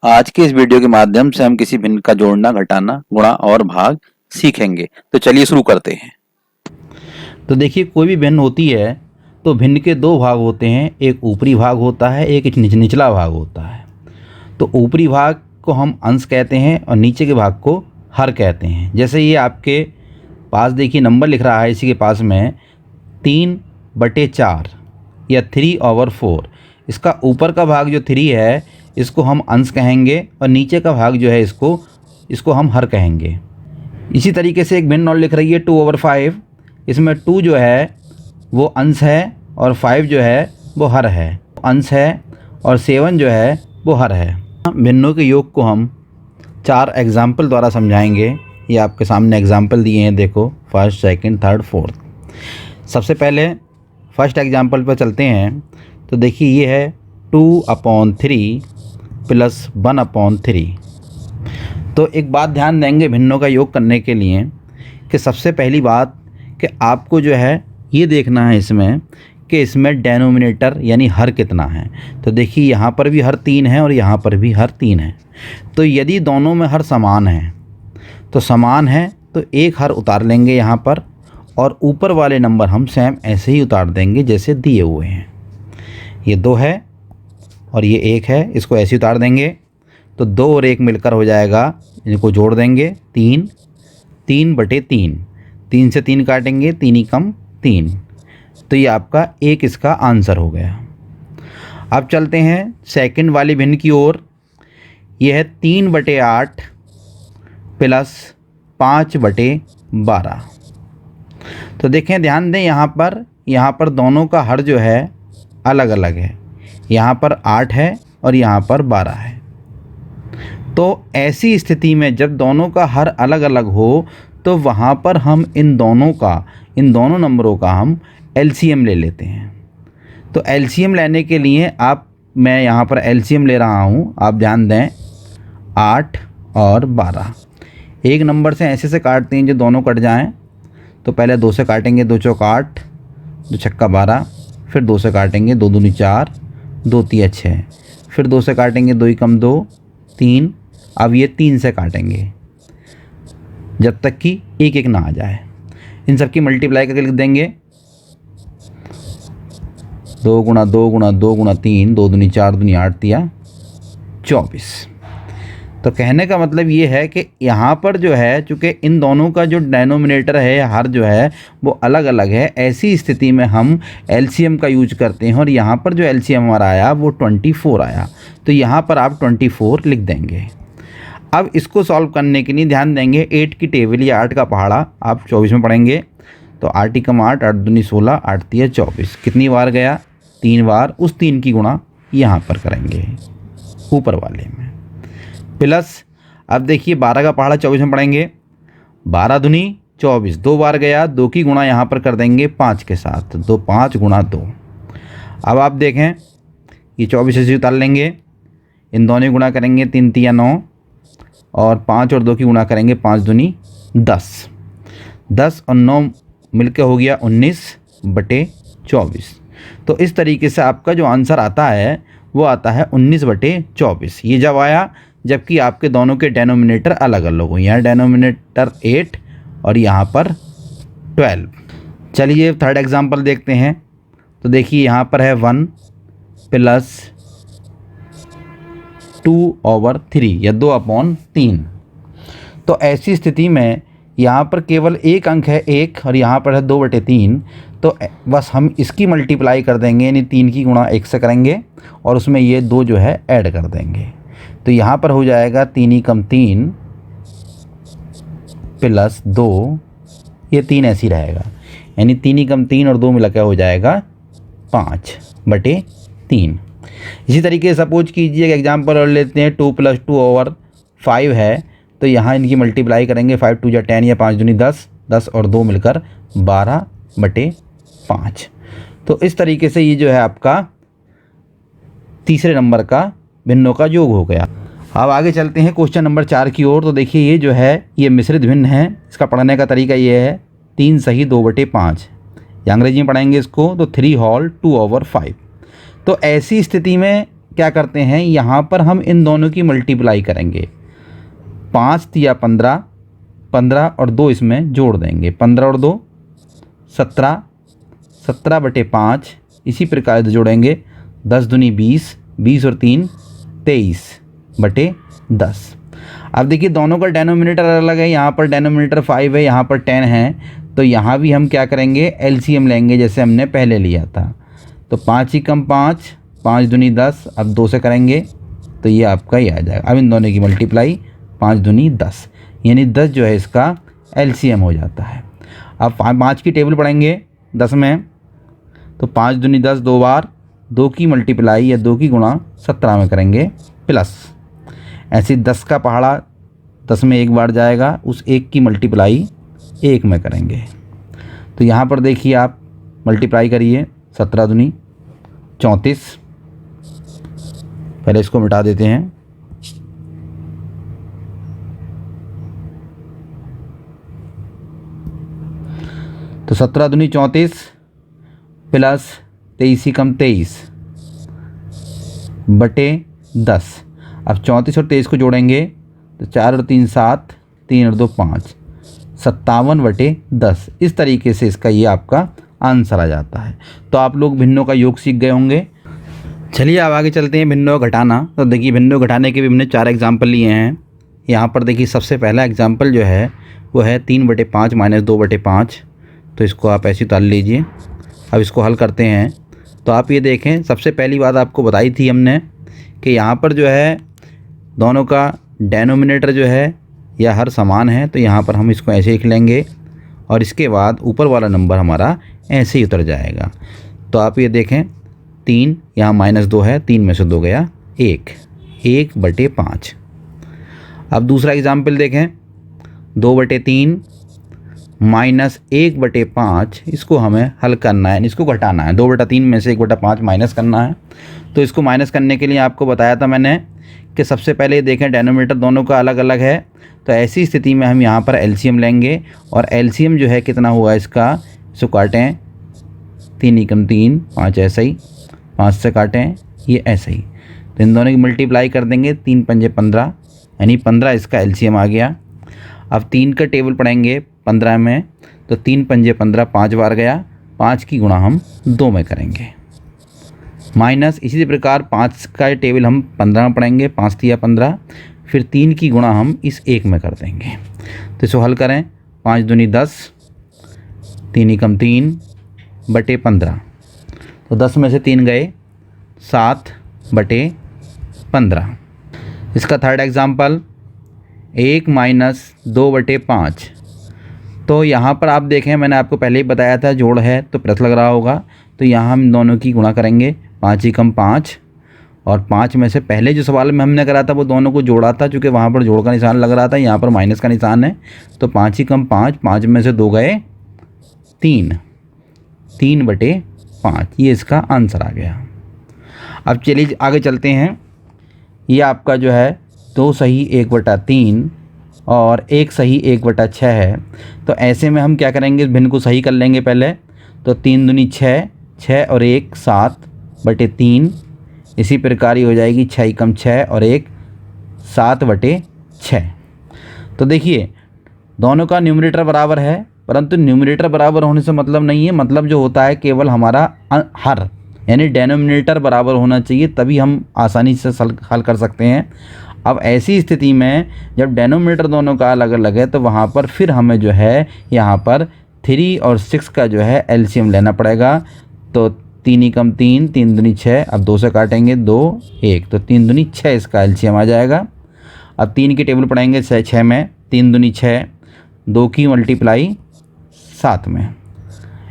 आज के इस वीडियो के माध्यम से हम किसी भिन्न का जोड़ना, घटाना, गुणा और भाग सीखेंगे। तो चलिए शुरू करते हैं। तो देखिए, कोई भी भिन्न होती है तो भिन्न के दो भाग होते हैं, एक ऊपरी भाग होता है, एक निचला भाग होता है। तो ऊपरी भाग को हम अंश कहते हैं और नीचे के भाग को हर कहते हैं। जैसे ये आपके पास देखिए नंबर लिख रहा है, इसी के पास में 3/4 या 3/4। इसका ऊपर का भाग जो 3 है इसको हम अंश कहेंगे और नीचे का भाग जो है इसको हम हर कहेंगे। इसी तरीके से एक भिन्न और लिख रही है 2/5। इसमें 2 जो है वो अंश है और 5 जो है वो हर है। अंश है और 7 जो है वो हर है। भिन्नों के योग को हम 4 एग्जाम्पल द्वारा समझाएंगे। ये आपके सामने एग्जाम्पल दिए हैं, देखो, फर्स्ट, सेकंड, थर्ड, फोर्थ। सबसे पहले फर्स्ट एग्जाम्पल पर चलते हैं। तो देखिए ये है 2/3 + 1/3। तो एक बात ध्यान देंगे भिन्नों का योग करने के लिए कि सबसे पहली बात कि आपको जो है ये देखना है इसमें कि इसमें डेनोमिनेटर यानी हर कितना है। तो देखिए यहाँ पर भी हर 3 है और यहाँ पर भी हर 3 है। तो यदि दोनों में हर समान है तो समान है तो एक हर उतार लेंगे यहाँ पर, और ऊपर वाले नंबर हम सेम ऐसे ही उतार देंगे जैसे दिए हुए हैं। ये 2 है और ये 1 है, इसको ऐसे ही उतार देंगे। तो 2 और 1 मिलकर हो जाएगा, इनको जोड़ देंगे 3, 3/3। 3 से 3 काटेंगे, 3 ही कम 3। तो ये आपका एक इसका आंसर हो गया। अब चलते हैं सेकंड वाली भिन्न की ओर। यह है 3/8 + 5/12। तो देखें, ध्यान दें, यहाँ पर दोनों का हर जो है अलग अलग है। यहाँ पर 8 है और यहाँ पर 12 है। तो ऐसी स्थिति में जब दोनों का हर अलग अलग हो तो वहाँ पर हम इन दोनों नंबरों का हम एलसीएम ले लेते हैं। तो एलसीएम लेने के लिए मैं यहाँ पर एलसीएम ले रहा हूँ, आप ध्यान दें, 8 और 12। एक नंबर से ऐसे काटते हैं जो दोनों कट जाएं। तो पहले 2 से काटेंगे, 2 चौका 8, 2 छक्का 12। फिर 2 से काटेंगे, 2 दूनी 4, 2 तिया 6। फिर 2 से काटेंगे, 2 ही कम 2, 3। अब ये 3 से काटेंगे जब तक कि 1 ना आ जाए। इन सब की मल्टीप्लाई करके लिख देंगे, 2 × 2 × 2 × 3, 2 दूनी 4, दूनी 8, तिया 24। तो कहने का मतलब ये है कि यहाँ पर जो है, चूँकि इन दोनों का जो डेनोमिनेटर है, हर जो है वो अलग अलग है, ऐसी स्थिति में हम एलसीएम का यूज करते हैं। और यहाँ पर जो एलसीएम हमारा आया वो 24 आया। तो यहाँ पर आप 24 लिख देंगे। अब इसको सॉल्व करने के लिए ध्यान देंगे, 8 की टेबल या 8 का पहाड़ा आप 24 में पढ़ेंगे। तो 8 ही कम 8, 8 दूनी 16, 8 तिया 24। कितनी बार गया? 3 बार। उस 3 की गुणा यहाँ पर करेंगे ऊपर वाले में। प्लस अब देखिए 12 का पहाड़ा 24 में पढ़ेंगे, 12 दूनी 24, 2 बार गया, 2 की गुणा यहाँ पर कर देंगे 5 के साथ, 2 5 × 2। अब आप देखें, ये 24 ऐसे उतार लेंगे, इन दोनों गुणा करेंगे, 3 तिया 9, और 5 और 2 की गुणा करेंगे, 5 दूनी 10। 10 और 9 मिलकर हो गया 19/24। तो इस तरीके से आपका जो आंसर आता है वो आता है 19/24। ये जब आया जबकि आपके दोनों के डेनोमिनेटर अलग अलग हो। यहाँ डेनोमिनेटर 8 और यहाँ पर 12। चलिए थर्ड एग्जांपल देखते हैं। तो देखिए यहाँ पर है 1 + 2/3 या 2/3। तो ऐसी स्थिति में यहाँ पर केवल एक अंक है 1 और यहाँ पर है 2/3। तो बस हम इसकी मल्टीप्लाई कर देंगे, यानी 3 की गुणा 1 से करेंगे और उसमें ये 2 जो है ऐड कर देंगे। तो यहाँ पर हो जाएगा 3 ही कम 3 + 2, ये 3 ऐसे ही रहेगा, यानी 3 ही कम 3 और 2 मिला के हो जाएगा 5/3। इसी तरीके से सपोज कीजिए एक एग्जांपल और लेते हैं, 2 + 2/5 है। तो यहाँ इनकी मल्टीप्लाई करेंगे, 5 × 2 = 10 या 5 दूनी 10, 10 और 2 मिलकर 12/5। तो इस तरीके से ये जो है आपका तीसरे नंबर का भिन्नों का योग हो गया। अब आगे चलते हैं क्वेश्चन नंबर 4 की ओर। तो देखिए ये जो है ये मिश्रित भिन्न है। इसका पढ़ने का तरीका ये है, 3 सही 2/5, या अंग्रेजी में पढ़ेंगे इसको तो 3 होल 2/5। तो ऐसी स्थिति में क्या करते हैं, यहाँ पर हम इन दोनों की मल्टीप्लाई करेंगे। 5 तिया 15, 15 और 2 इसमें जोड़ देंगे, 15 और 2 17, 17/5 इसी प्रकार से जोड़ेंगे, 10 दूनी 20, 20 और 3 23/10। अब देखिए दोनों का डेनोमिनेटर अलग है, यहाँ पर डेनोमिनेटर 5 है, यहाँ पर 10 है, तो यहाँ भी हम क्या करेंगे, एलसीएम लेंगे जैसे हमने पहले लिया था। तो 5 ही कम 5, 5 दूनी 10, अब 2 से करेंगे तो ये आपका ही आ जाएगा। अब इन दोनों की मल्टीप्लाई, 5 दूनी 10, यानी 10 जो है इसका एलसीएम हो जाता है। अब 5 की टेबल पढ़ेंगे 10 में, तो 5 दूनी 10 दो बार, 2 की मल्टीप्लाई या 2 की गुणा 17 में करेंगे प्लस। ऐसे 10 का पहाड़ा 10 में एक बार जाएगा, उस 1 की मल्टीप्लाई 1 में करेंगे। तो यहाँ पर देखिए आप मल्टीप्लाई करिए, 17 दूनी 34, पहले इसको मिटा देते हैं। तो 17 दूनी 34 प्लस 23 ही कम 23/10। अब 34 और 23 को जोड़ेंगे तो 4 और 3 7, 3 और 2 5, 57/10। इस तरीके से इसका ये आपका आंसर आ जाता है। तो आप लोग भिन्नों का योग सीख गए होंगे। चलिए अब आगे चलते हैं भिन्नों घटाना। तो देखिए भिन्नों घटाने के भी हमने 4 एग्जाम्पल लिए हैं। यहाँ पर देखिए सबसे पहला एग्जाम्पल जो है वो है 3/5 - 2/5। तो इसको आप ऐसे उतार लीजिए। अब इसको हल करते हैं। तो आप ये देखें, सबसे पहली बात आपको बताई थी हमने कि यहाँ पर जो है दोनों का डेनोमिनेटर जो है या हर समान है, तो यहाँ पर हम इसको ऐसे लिख लेंगे और इसके बाद ऊपर वाला नंबर हमारा ऐसे ही उतर जाएगा। तो आप ये देखें 3 यहाँ -2 है, 3 में से 2 गया 1, 1/5। अब दूसरा एग्जाम्पल देखें 2/3 -1/5। इसको हमें हल करना है, इसको घटाना है। 2/3 में से 1/5 माइनस करना है। तो इसको माइनस करने के लिए आपको बताया था मैंने कि सबसे पहले देखें डेनोमिनेटर दोनों का अलग अलग है। तो ऐसी स्थिति में हम यहाँ पर एलसीएम लेंगे और एलसीएम जो है कितना हुआ इसका, इसको काटें 3 एकम 3, 5 ऐसा ही, 5 से काटें ये ऐसे ही। तो इन दोनों की मल्टीप्लाई कर देंगे, 3 पंजे 15, यानी 15 इसका एलसीएम आ गया। अब 3 का टेबल पढ़ेंगे 15 में, तो 3 पंजे 15, 5 बार गया, 5 की गुणा हम 2 में करेंगे माइनस। इसी प्रकार 5 का टेबल हम 15 में पढ़ेंगे, 5 तिया 15, फिर 3 की गुणा हम इस 1 में कर देंगे। तो इसको हल करें, 5 दूनी 10, 3 एकम 3/15। तो 10 में से 3 गए, 7/15। इसका थर्ड एग्जाम्पल 1 - 2/5। तो यहाँ पर आप देखें, मैंने आपको पहले ही बताया था जोड़ है तो प्लस लग रहा होगा। तो यहाँ हम दोनों की गुणा करेंगे, 5 एकम 5, और 5 में से पहले जो सवाल में हमने करा था वो दोनों को जोड़ा था, चूँकि वहाँ पर जोड़ का निशान लग रहा था, यहाँ पर माइनस का निशान है। तो 5 एकम 5, 5 में से 2 गए 3, 3/5। ये इसका आंसर आ गया। अब चलिए आगे चलते हैं। ये आपका जो है 2 सही 1/3 और 1 सही 1/6 है। तो ऐसे में हम क्या करेंगे, इस भिन्न को सही कर लेंगे पहले। तो 3 दूनी 6, 6 और 1 7/3। इसी प्रकार ही हो जाएगी 6 एकम 6 और 1 7/6। तो देखिए दोनों का न्यूमरेटर बराबर है, परंतु न्यूमरेटर बराबर होने से मतलब नहीं है, मतलब जो होता है केवल हमारा हर यानी डेनोमिनेटर बराबर होना चाहिए, तभी हम आसानी से हल कर सकते हैं। अब ऐसी स्थिति में जब डेनोमिनेटर दोनों का अलग अलग है तो वहाँ पर फिर हमें जो है यहाँ पर 3 और 6 का जो है एलसीएम लेना पड़ेगा। तो 3 एकम 3, 3 दूनी 6, अब 2 से काटेंगे 2 1, तो 3 दूनी 6 इसका एलसीएम आ जाएगा। अब 3 की टेबल पढ़ेंगे 6 में, 3 दूनी 6, 2 की मल्टीप्लाई 7 में।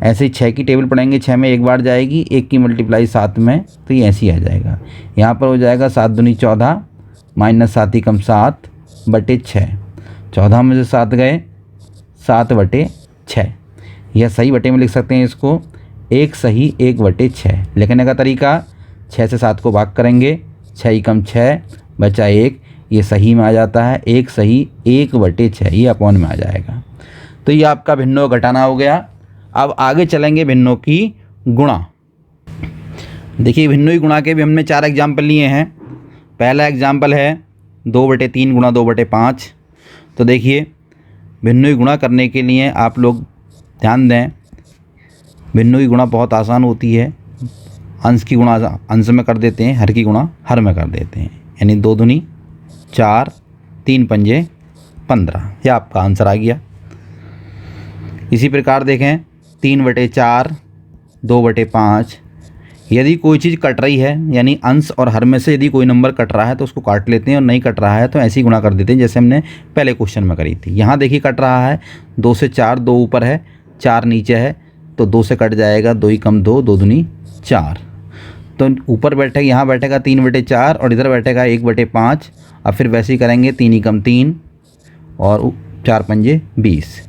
ऐसे ही 6 की टेबल पढ़ेंगे, 6 में एक बार जाएगी, 1 की मल्टीप्लाई 7 में, तो ये ऐसे ही आ जाएगा। यहाँ पर हो जाएगा 7 दूनी 14 -7 एकम 7/6। 14 में से 7 गए 7/6। यह सही बटे में लिख सकते हैं इसको, 1 सही 1/6। लिखने का तरीका 6 से 7 को भाग करेंगे, 6 एकम 6 बचा 1, ये सही में आ जाता है 1 सही 1/6, ये अपॉन में आ जाएगा। तो ये आपका भिन्नों घटाना हो गया। अब आगे चलेंगे भिन्नों की गुणा। देखिए भिन्नों गुणा के भी हमने 4 एग्जाम्पल लिए हैं। पहला एग्जाम्पल है 2/3 गुणा 2/5। तो देखिए भिन्नों गुणा करने के लिए आप लोग ध्यान दें, भिन्नों की गुणा बहुत आसान होती है। अंश की गुणा अंश में कर देते हैं, हर की गुणा हर में कर देते हैं, यानी 2 दूनी 4, 3 पंजे 15। यह आपका आंसर आ गया। इसी प्रकार देखें 3/4 2/5। यदि कोई चीज़ कट रही है, यानी अंश और हर में से यदि कोई नंबर कट रहा है तो उसको काट लेते हैं, और नहीं कट रहा है तो ऐसे ही गुणा कर देते हैं जैसे हमने पहले क्वेश्चन में करी थी। यहाँ देखिए कट रहा है 2 से 4, 2 ऊपर है 4 नीचे है, तो 2 से कट जाएगा 2 ही कम 2, 2 दूनी 4। तो ऊपर बैठेगा, यहाँ बैठेगा 3/4 और इधर बैठेगा 1/5। अब फिर वैसे ही करेंगे 3 ही कम 3 और 4 पंजे 20,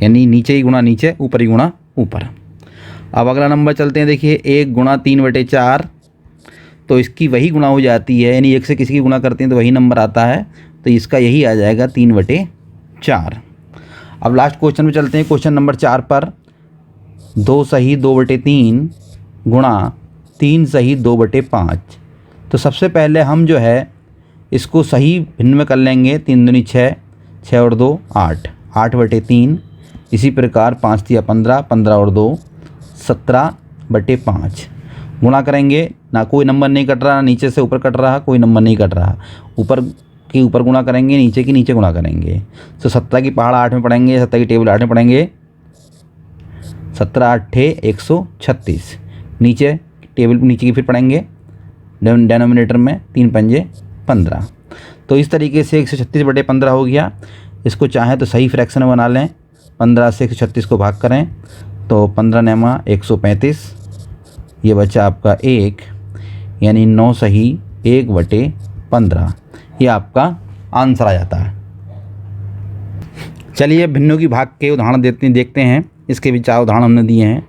यानी नीचे ही गुणा नीचे, ऊपर ही गुणा ऊपर। अब अगला नंबर चलते हैं। देखिए 1 गुणा 3/4, तो इसकी वही गुणा हो जाती है, यानी 1 से किसी की गुणा करते हैं तो वही नंबर आता है, तो इसका यही आ जाएगा 3/4। अब लास्ट क्वेश्चन में चलते हैं, क्वेश्चन नंबर 4 पर। 2 सही 2/3 गुणा 3 सही 2/5। तो सबसे पहले हम जो है इसको सही भिन्न में कर लेंगे। 3 दूनी 6, 6 और 2 8, 8/3। इसी प्रकार 5 तिया 15, 15 और 2 17/5। गुणा करेंगे, ना कोई नंबर नहीं कट रहा, नीचे से ऊपर कट रहा, कोई नंबर नहीं कट रहा। ऊपर के ऊपर गुणा करेंगे, नीचे की नीचे गुणा करेंगे। तो 17 की पहाड़ 8 में पढ़ेंगे, 17 की टेबल 8 में पढ़ेंगे। 17 8 136। नीचे टेबल नीचे की फिर पढ़ेंगे डेनोमिनेटर में, 3 पंजे 15। तो इस तरीके से 136/15 हो गया। इसको चाहें तो सही फ्रैक्शन बना लें। 15 से 136 को भाग करें तो 15 नेमा 135, ये बचा आपका 1, यानी 9 सही 1/15। ये आपका आंसर आ जाता है। चलिए भिन्नों की भाग के उदाहरण देखते हैं। इसके भी 4 उदाहरण हमने दिए हैं।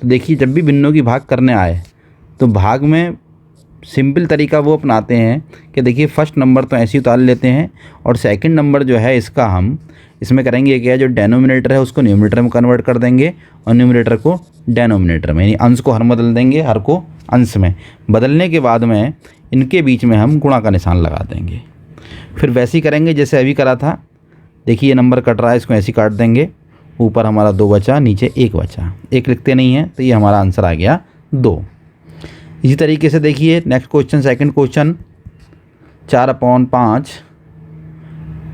तो देखिए जब भी भिन्नों की भाग करने आए तो भाग में सिंपल तरीका वो अपनाते हैं कि देखिए फर्स्ट नंबर तो ऐसे ही उतार लेते हैं, और सेकंड नंबर जो है इसका हम इसमें करेंगे क्या, जो डेनोमिनेटर है उसको न्यूमरेटर में कन्वर्ट कर देंगे और न्यूमरेटर को डेनोमिनेटर में, यानी अंश को हर में बदल देंगे, हर को अंश में बदलने के बाद में इनके बीच में हम गुणा का निशान लगा देंगे। फिर वैसे ही करेंगे जैसे अभी करा था। देखिए ये नंबर कट रहा है, इसको ऐसे ही काट देंगे। ऊपर हमारा 2 बचा, नीचे 1 बचा, 1 लिखते नहीं है, तो ये हमारा आंसर आ गया 2। इसी तरीके से देखिए नेक्स्ट क्वेश्चन, सेकंड क्वेश्चन। 4/5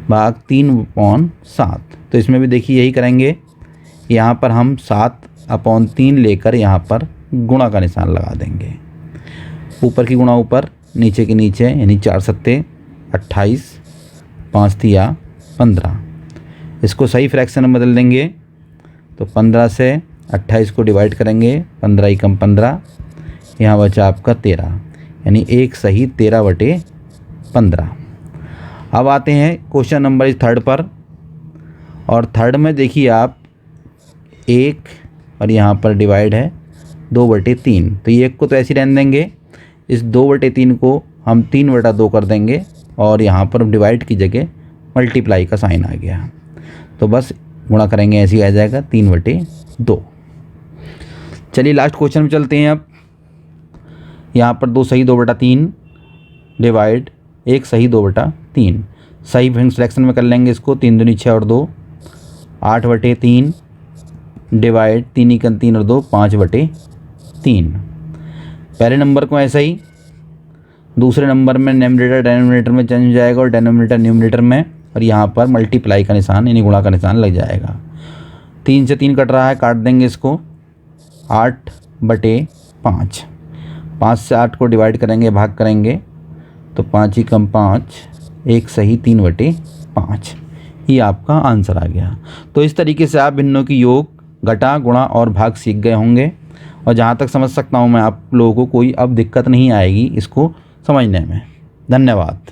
भाग 3/7। तो इसमें भी देखिए यही करेंगे। यहाँ पर हम 7/3 लेकर यहाँ पर गुणा का निशान लगा देंगे। ऊपर की गुणा ऊपर, नीचे की नीचे, यानी 4 सत्ते 28, 5 तिया 15। इसको सही फ्रैक्शन में बदल देंगे तो 15 से 28 को डिवाइड करेंगे, 15 ही कम 15, यहाँ बचा आपका 13, यानी 1 सही 13/15। अब आते हैं क्वेश्चन नंबर 3 पर। और थर्ड में देखिए आप 1 और यहाँ पर डिवाइड है 2/3। तो ये 1 को तो ऐसे ही रहने देंगे, इस 2/3 को हम 3/2 कर देंगे, और यहाँ पर डिवाइड की जगह मल्टीप्लाई का साइन आ गया। तो बस गुणा करेंगे, ऐसे ही आ जाएगा 3/2। चलिए लास्ट क्वेश्चन में चलते हैं। अब यहाँ पर 2 सही 2/3 डिवाइड 1 सही 2/3। सही सिलेक्शन में कर लेंगे इसको। 3 दूनी 6 और 2 8/3 डिवाइड 3 ही 3 और 2 5/3। पहले नंबर को ऐसा ही, दूसरे नंबर में न्यूमरेटर डेनोमिनेटर में चेंज हो जाएगा और डेनोमिनेटर न्यूमरेटर में, और यहाँ पर मल्टीप्लाई का निशान यानी गुणा का निशान लग जाएगा। 3 से 3 कट रहा है, काट देंगे इसको। 8/5, 5 से 8 को डिवाइड करेंगे, भाग करेंगे तो 5 ही कम 5, 1 सही 3/5। ये आपका आंसर आ गया। तो इस तरीके से आप भिन्नों की योग, घटा, गुणा और भाग सीख गए होंगे, और जहाँ तक समझ सकता हूँ मैं आप लोगों को कोई अब दिक्कत नहीं आएगी इसको समझने में। धन्यवाद।